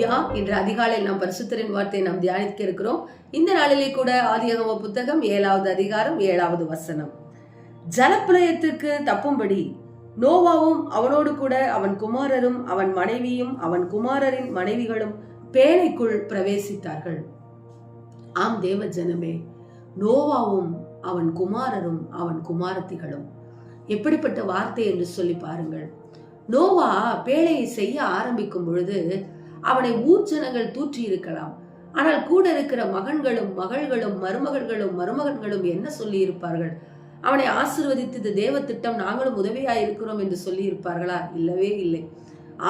ஹalleluya. இன்று அதிகாலையில் நாம் பரிசுத்தரின் வார்த்தையை நாம் தியானிக்க இருக்கிறோம். இந்த நாளிலே கூட ஆதியாகம புத்தகம் 7வது அதிகாரம் 7வது வசனம். ஜலப்பிரளயத்திற்கு தப்பும்படி நோவாவும் அவனோடு கூட அவன் குமாரரும் அவன் மனைவியும் அவன் குமாரரின் மனைவிகளும் பேழைக்குள் பிரவேசித்தார்கள். ஆம் தேவ ஜனமே, நோவாவும் அவன் குமாரரும் அவன் குமாரத்திகளும். எப்படிப்பட்ட வார்த்தை என்று சொல்லி பாருங்கள். நோவா பேழையை செய்ய ஆரம்பிக்கும் பொழுது அவனை ஊர்ஜனங்கள் தூற்றி இருக்கலாம். ஆனால் கூட இருக்கிற மகன்களும் மகள்களும் மருமகள்களும் மருமகன்களும் என்ன சொல்லி இருப்பார்கள்? அவனை ஆசீர்வதித்தது தேவ திட்டம், நாங்களும் உதவியாய் இருக்கிறோம் என்று சொல்லி இருப்பார்களா? இல்லவே இல்லை.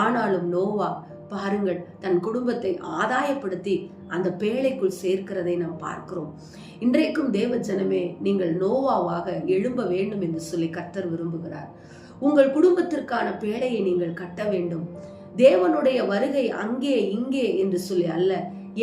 ஆனாலும் நோவா பாருங்கள், தன் குடும்பத்தை ஆதாயப்படுத்தி அந்த பேழைக்குள் சேர்க்கிறதை நாம் பார்க்கிறோம். இன்றைக்கும் தேவ ஜனமே, நீங்கள் நோவாவாக எழும்ப வேண்டும் என்று சொல்லி கர்த்தர் விரும்புகிறார். உங்கள் குடும்பத்திற்கான பேழையை நீங்கள் கட்ட வேண்டும். தேவனுடைய வருகை அங்கே இங்கே என்று சொல்லி அல்ல.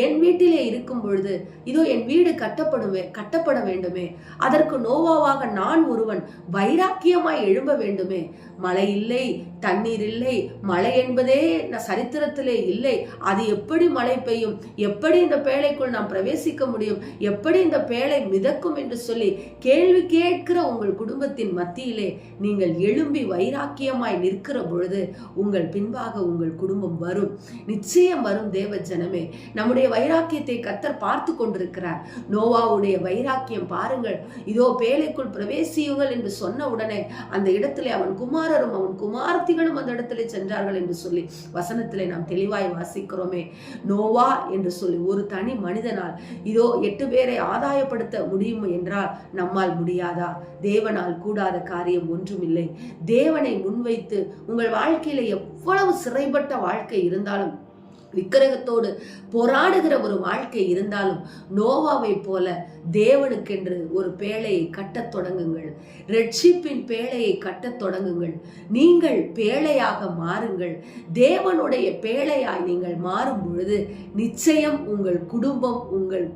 என் வீட்டிலே இருக்கும் பொழுது இதோ என் வீடு கட்டப்பட வேண்டுமே, அதற்கு நோவாவாக நான் ஒருவன் வைராக்கியமாய் எழும்ப வேண்டுமே. மழை இல்லை, தண்ணீர் இல்லை, மழை என்பதே சரித்திரத்திலே இல்லை. அது எப்படி மழை பெய்யும்? எப்படி இந்த பேழைக்குள் நாம் பிரவேசிக்க முடியும்? எப்படி இந்த பேழை மிதக்கும் என்று சொல்லி கேள்வி கேட்கிற உங்கள் குடும்பத்தின் மத்தியிலே நீங்கள் எழும்பி வைராக்கியமாய் நிற்கிற பொழுது உங்கள் பின்பாக உங்கள் குடும்பம் வரும், நிச்சயம் வரும். தேவ ஜனமே, நம்முடைய வைராக்கியத்தை கர்த்தர் பார்த்து கொண்டிருக்கிறார். நோவாவுடைய வைராக்கியம் பாருங்கள். இதோ பேழைக்குள் பிரவேசியுங்கள் என்று சொன்ன உடனே அந்த இடத்திலே அவன் குமாரரும் அவன் குமாரத்திகளும் அந்த இடத்திலே சென்றார்கள் என்று சொல்லி வசனத்திலே நாம் தெளிவாய் வாசிக்கிறோமே. நோவா என்று சொல்லி ஒரு தனி மனிதனால் இதோ 8 பேரை ஆதாயப்படுத்த முடியும் என்றால் நம்மால் முடியாதா? தேவனால் கூடாத காரியம் ஒன்றுமில்லை. தேவனை முன்வைத்து உங்கள் வாழ்க்கையில எவ்வளவு சிறைப்பட்ட வாழ்க்கை இருந்தாலும், விக்கிரகத்தோடு போராடுகிற ஒரு வாழ்க்கை இருந்தாலும், நோவாவை போல தேவனுக்கென்று ஒரு பேழையை கட்டத் தொடங்குங்கள். ரட்சிப்பின் பேழையை கட்டத் தொடங்குங்கள். நீங்கள் பேழையாக மாறுங்கள். தேவனுடைய பேழையாய் நீங்கள் மாறும் பொழுது நிச்சயம் உங்கள் குடும்பம்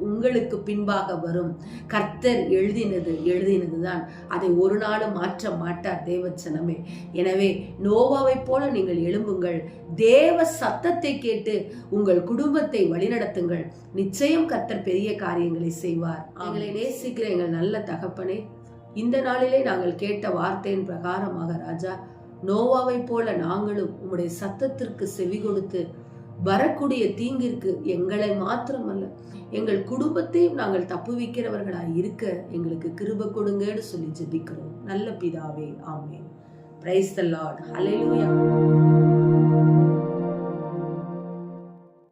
உங்களுக்கு பின்பாக வரும். கர்த்தர் எழுதினதுதான், அதை ஒரு நாளும் மாற்ற மாட்டார் தேவச்சனமே. எனவே நோவாவை போல நீங்கள் எழும்புங்கள். தேவ சத்தத்தை கேட்டு உங்கள் குடும்பத்தை வழிநடத்துங்கள். நிச்சயம் கர்த்தர் பெரிய காரியங்களை செய்வார். எங்களை நேசிக்கிற எங்கள் நல்ல தகப்பனே, இந்த நாளிலே நாங்கள் கேட்ட வார்த்தையின் பிரகாரமாக ராஜா, நோவாவை போல நாங்களும் உம்முடைய சத்தத்திற்கு செவி கொடுத்து வரக்கூடிய தீங்கிற்கு எங்களை மாத்திரமல்ல எங்கள் குடும்பத்தையும் நாங்கள் தப்புவிக்கிறவர்களாய் இருக்க எங்களுக்கு கிருபை கொடுங்கன்னு சொல்லி ஜெபிக்கிறோம் நல்ல பிதாவே. ஆமென். Praise the Lord. ஹல்லேலூயா.